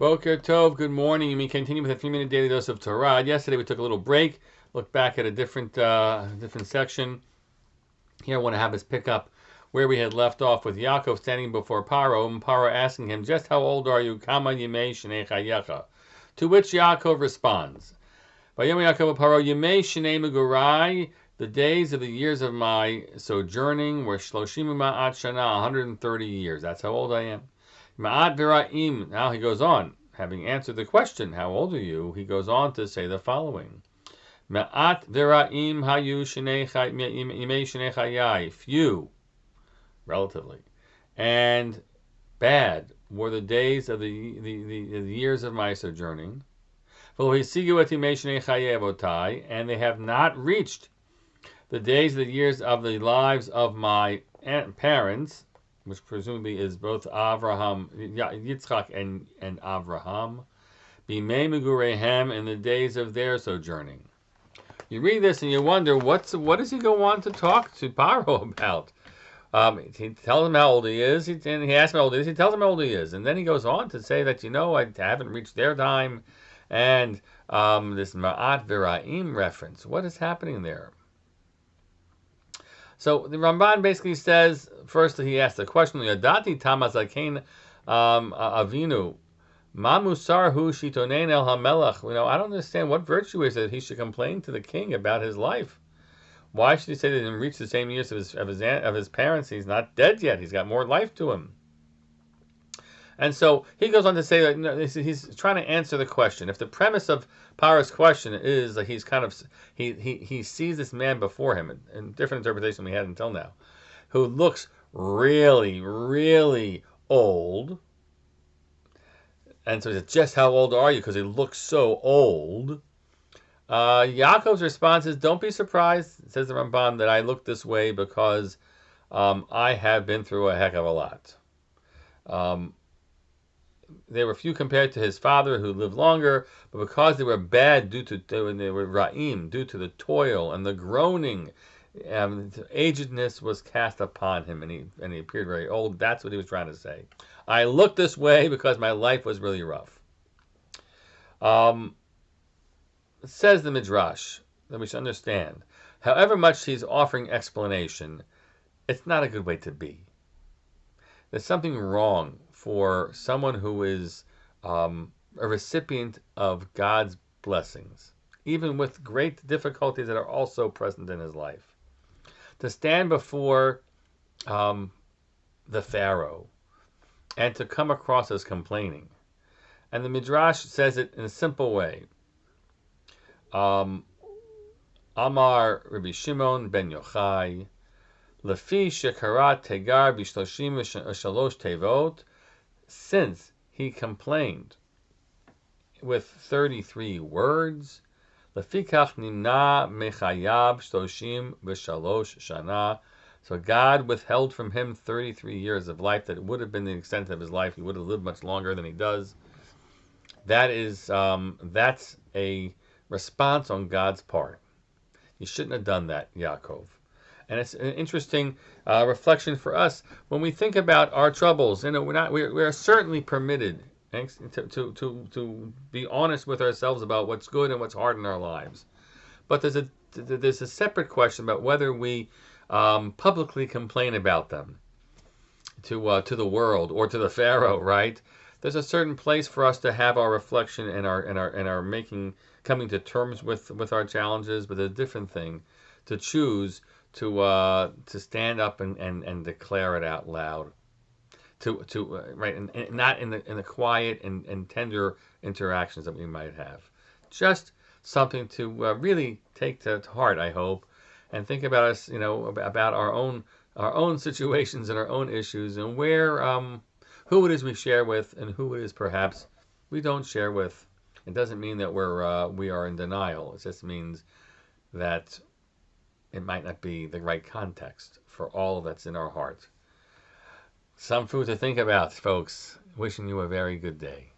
Boker Tov, good morning. We continue with a 3-minute daily dose of Torah. Yesterday we took a little break, looked back at a different section. Here I want to have us pick up where we had left off with Yaakov standing before Pharaoh, and Pharaoh asking him, just how old are you? Kama yimei shnei chayecha. To which Yaakov responds, Vayom Yaakov Pharaoh, yimei shnei megurai, the days of the years of my sojourning were shloshim ma'at shana, 130 years. That's how old I am. Ma'at v'ra'im. Now he goes on, having answered the question, how old are you? He goes on to say the following. Ma'at v'ra'im hayu yimei shnei chayai. Few, relatively, and bad were the days of the years of my sojourning. And they have not reached the days of the years of the lives of my parents, which presumably is both Avraham, Yitzchak, and Avraham, bimei megurehem, in the days of their sojourning. You read this and you wonder, what does he go on to talk to Pharaoh about? He tells him how old he is, and he asks him how old he is, he tells him how old he is, and then he goes on to say that, I haven't reached their time, and this Ma'at V'ra'im reference, what is happening there? So the Ramban basically says, first he asks the question, Yadati Tamazakein Avinu, Ma Musar Hu Shitonein El HaMelech. I don't understand what virtue is that he should complain to the king about his life. Why should he say that he didn't reach the same years of his parents? He's not dead yet. He's got more life to him. And so he goes on to say that he's trying to answer the question. If the premise of Pharaoh's question is that he's he sees this man before him, in different interpretation we had until now, who looks really, really old. And so he says, just how old are you? Because he looks so old. Yaakov's response is, don't be surprised, says the Ramban, that I look this way because I have been through a heck of a lot. They were few compared to his father, who lived longer, but because they were bad they were ra'im, due to the toil and the groaning, agedness was cast upon him, and he appeared very old. That's what he was trying to say. I look this way because my life was really rough. Says the Midrash, that we should understand, however much he's offering explanation, it's not a good way to be. There's something wrong for someone who is a recipient of God's blessings, even with great difficulties that are also present in his life, to stand before the Pharaoh and to come across as complaining. And the Midrash says it in a simple way. Amar Rabbi Shimon ben Yochai, Lefi shekarat tegar b'shloshim shalosh tevot, since he complained with 33 words, Lefikach nimna mechayab shloshim v'shalosh shana, so God withheld from him 33 years of life that would have been the extent of his life. He would have lived much longer than he does. That's a response on God's part. You shouldn't have done that, Yaakov. And it's an interesting reflection for us when we think about our troubles. We are certainly permitted to be honest with ourselves about what's good and what's hard in our lives. But there's a separate question about whether we publicly complain about them to the world or to the Pharaoh, right? There's a certain place for us to have our reflection and our coming to terms with our challenges, but a different thing to choose to stand up and declare it out loud, right, and not in the quiet and tender interactions that we might have. Just something to really take to heart, I hope, and think about us, about our own situations and our own issues, and where who it is we share with and who it is perhaps we don't share with. It doesn't mean that we are in denial. It just means that it might not be the right context for all that's in our heart. Some food to think about, folks. Wishing you a very good day.